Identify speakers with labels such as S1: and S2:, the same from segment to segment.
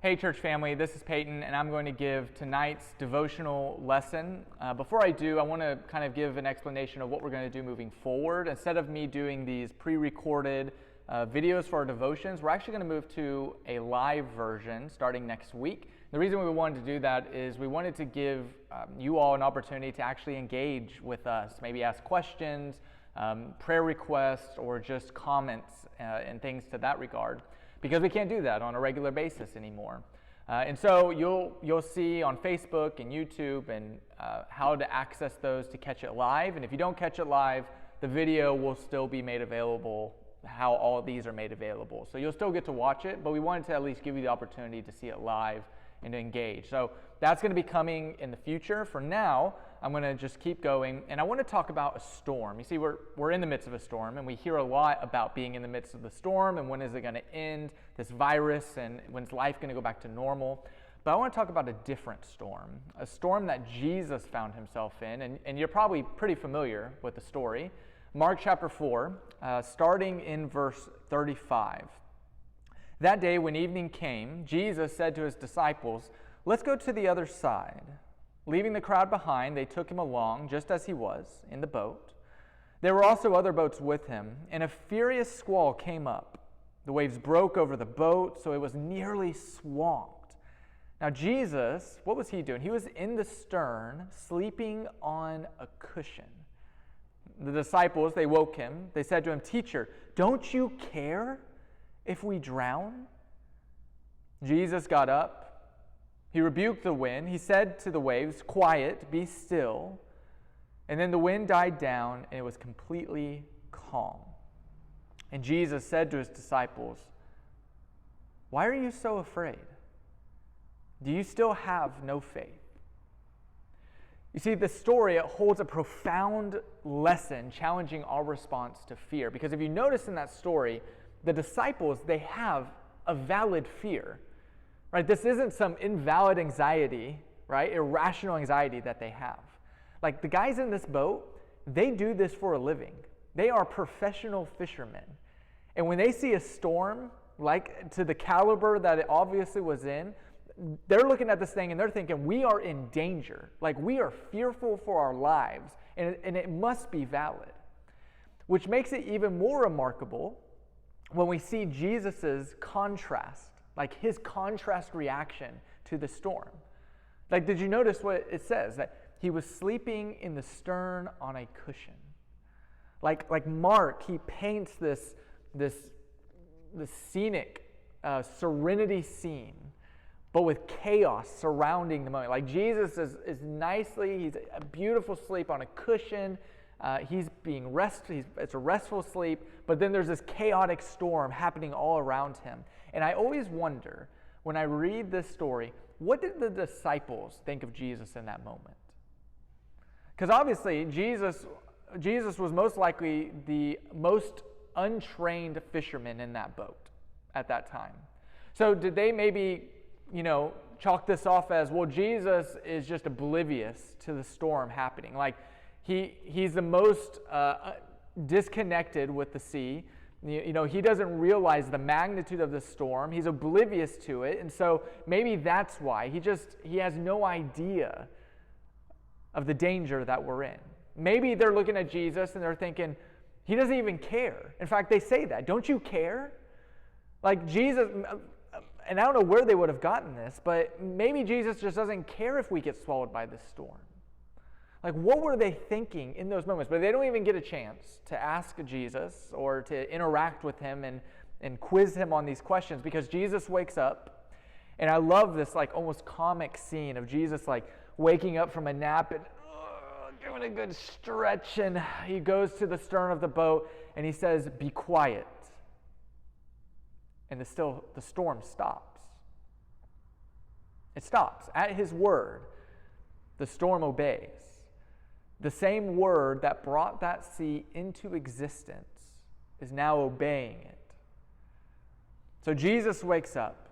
S1: Hey church family, this is Peyton and I'm going to give tonight's devotional lesson. Before I do, I want to kind of give an explanation of what we're going to do moving forward. Instead of me doing these pre-recorded videos for our devotions, we're actually going to move to a live version starting next week. The reason we wanted to do that is we wanted to give you all an opportunity to actually engage with us, maybe ask questions, prayer requests, or just comments and things to that regard. Because we can't do that on a regular basis anymore. And so you'll see on Facebook and YouTube and how to access those to catch it live. And if you don't catch it live, the video will still be made available, how all of these are made available. So you'll still get to watch it, but we wanted to at least give you the opportunity to see it live and to engage. So that's going to be coming in the future. For now, I'm going to just keep going, and I want to talk about a storm. You see, we're in the midst of a storm, and we hear a lot about being in the midst of the storm, and when is it going to end, this virus, and when's life going to go back to normal. But I want to talk about a different storm, a storm that Jesus found himself in, and you're probably pretty familiar with the story. Mark chapter 4, starting in verse 35. That day when evening came, Jesus said to his disciples, "Let's go to the other side." Leaving the crowd behind, they took him along, just as he was, in the boat. There were also other boats with him, and a furious squall came up. The waves broke over the boat, so it was nearly swamped. Now Jesus, what was he doing? He was in the stern, sleeping on a cushion. The disciples, they woke him. They said to him, "Teacher, don't you care if we drown?" Jesus got up. He rebuked the wind. He said to the waves, "Quiet, be still." And then the wind died down, and it was completely calm. And Jesus said to his disciples, "Why are you so afraid? Do you still have no faith?" You see, this story, it holds a profound lesson challenging our response to fear. Because if you notice in that story, the disciples, they have a valid fear. Right? This isn't some invalid anxiety, right? Irrational anxiety that they have. Like the guys in this boat, they do this for a living. They are professional fishermen. And when they see a storm, like to the caliber that it obviously was in, they're looking at this thing and they're thinking, we are in danger. Like we are fearful for our lives, and it must be valid. Which makes it even more remarkable when we see Jesus's contrast. Like his contrast reaction to the storm. Like, did you notice what it says? That he was sleeping in the stern on a cushion. Like Mark, he paints this scenic serenity scene, but with chaos surrounding the moment. Like Jesus is nicely, he's a beautiful sleep on a cushion. He's being restful. It's a restful sleep, but then there's this chaotic storm happening all around him. And I always wonder, when I read this story, what did the disciples think of Jesus in that moment? Because obviously, Jesus was most likely the most untrained fisherman in that boat at that time. So did they maybe, chalk this off as, well, Jesus is just oblivious to the storm happening. Like, he's the most disconnected with the sea. He doesn't realize the magnitude of the storm. He's oblivious to it. And so maybe that's why. He has no idea of the danger that we're in. Maybe they're looking at Jesus and they're thinking, he doesn't even care. In fact, they say that. Don't you care? Like Jesus, and I don't know where they would have gotten this, but maybe Jesus just doesn't care if we get swallowed by this storm. Like, what were they thinking in those moments? But they don't even get a chance to ask Jesus or to interact with him and quiz him on these questions, because Jesus wakes up. And I love this like almost comic scene of Jesus like waking up from a nap and doing a good stretch. And he goes to the stern of the boat and he says, "Be quiet." And the storm stops. It stops. At his word, the storm obeys. The same word that brought that sea into existence is now obeying it. So Jesus wakes up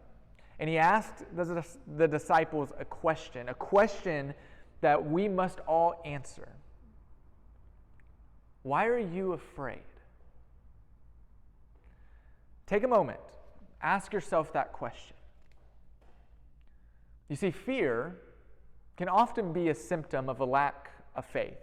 S1: and he asked the disciples a question that we must all answer. Why are you afraid? Take a moment. Ask yourself that question. You see, fear can often be a symptom of a lack of faith,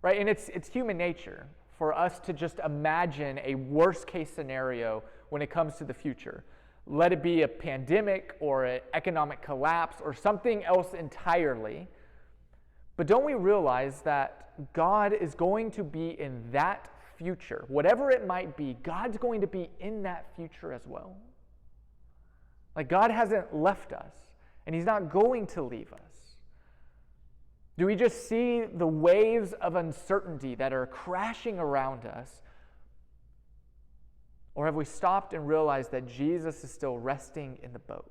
S1: right? And it's human nature for us to just imagine a worst-case scenario when it comes to the future. Let it be a pandemic or an economic collapse or something else entirely. But don't we realize that God is going to be in that future? Whatever it might be, God's going to be in that future as well. Like, God hasn't left us, and He's not going to leave us. Do we just see the waves of uncertainty that are crashing around us? Or have we stopped and realized that Jesus is still resting in the boat?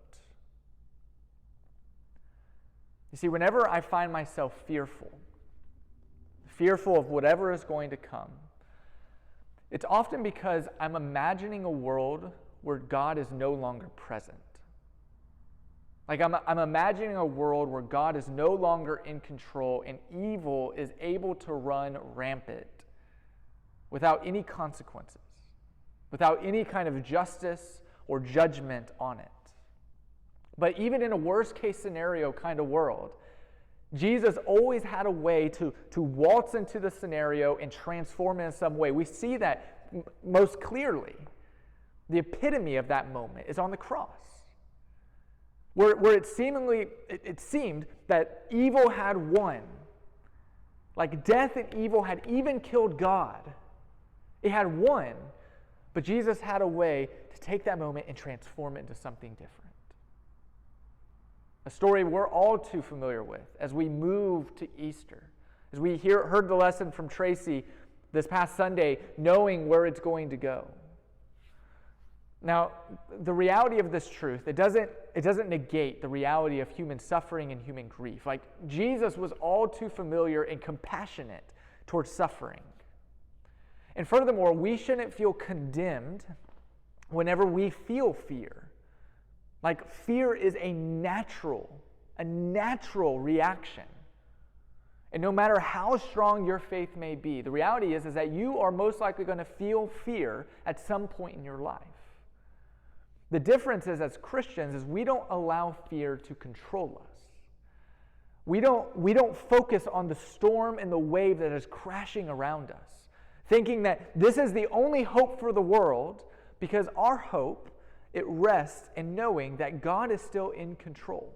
S1: You see, whenever I find myself fearful of whatever is going to come, it's often because I'm imagining a world where God is no longer present. Like I'm imagining a world where God is no longer in control and evil is able to run rampant without any consequences, without any kind of justice or judgment on it. But even in a worst-case scenario kind of world, Jesus always had a way to waltz into the scenario and transform it in some way. We see that most clearly. The epitome of that moment is on the cross, where it seemed that evil had won. Like death and evil had even killed God. It had won, but Jesus had a way to take that moment and transform it into something different. A story we're all too familiar with as we move to Easter. As we heard the lesson from Tracy this past Sunday, knowing where it's going to go. Now, the reality of this truth, it doesn't negate the reality of human suffering and human grief. Like, Jesus was all too familiar and compassionate towards suffering. And furthermore, we shouldn't feel condemned whenever we feel fear. Like, fear is a natural reaction. And no matter how strong your faith may be, the reality is that you are most likely going to feel fear at some point in your life. The difference is, as Christians, is we don't allow fear to control us. We don't focus on the storm and the wave that is crashing around us, thinking that this is the only hope for the world, because our hope, it rests in knowing that God is still in control.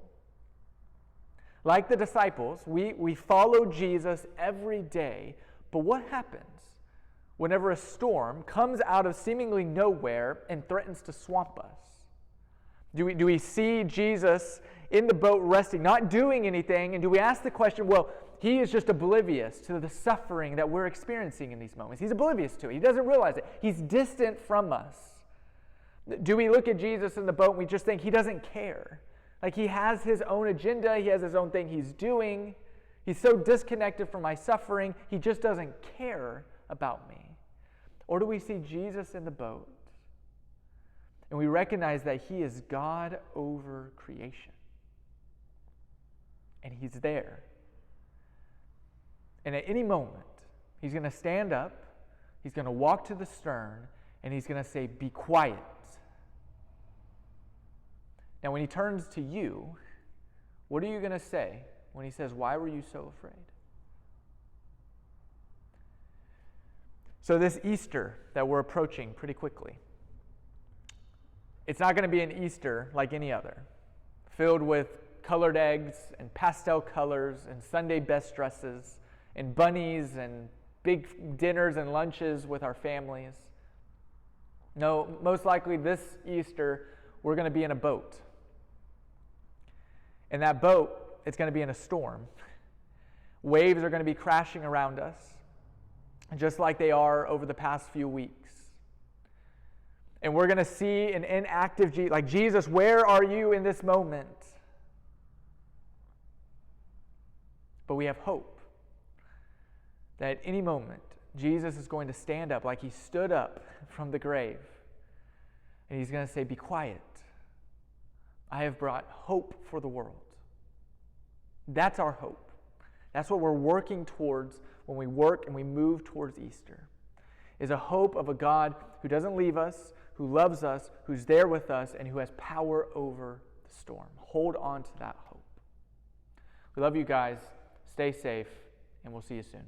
S1: Like the disciples, we follow Jesus every day, but what happens whenever a storm comes out of seemingly nowhere and threatens to swamp us? Do we see Jesus in the boat resting, not doing anything, and do we ask the question, well, He is just oblivious to the suffering that we're experiencing in these moments. He's oblivious to it. He doesn't realize it. He's distant from us. Do we look at Jesus in the boat and we just think He doesn't care? Like He has His own agenda. He has His own thing He's doing. He's so disconnected from my suffering. He just doesn't care about me. Or do we see Jesus in the boat and we recognize that He is God over creation? And He's there. And at any moment, He's going to stand up, He's going to walk to the stern, and He's going to say, "Be quiet." Now, when He turns to you, what are you going to say when He says, "Why were you so afraid?" So this Easter that we're approaching pretty quickly, it's not going to be an Easter like any other, filled with colored eggs and pastel colors and Sunday best dresses and bunnies and big dinners and lunches with our families. No, most likely this Easter, we're going to be in a boat. And that boat, it's going to be in a storm. Waves are going to be crashing around us, just like they are over the past few weeks. And we're going to see an inactive Jesus, like, Jesus, where are you in this moment? But we have hope that at any moment, Jesus is going to stand up like He stood up from the grave. And He's going to say, "Be quiet. I have brought hope for the world." That's our hope. That's what we're working towards when we work and we move towards Easter, is a hope of a God who doesn't leave us, who loves us, who's there with us, and who has power over the storm. Hold on to that hope. We love you guys. Stay safe, and we'll see you soon.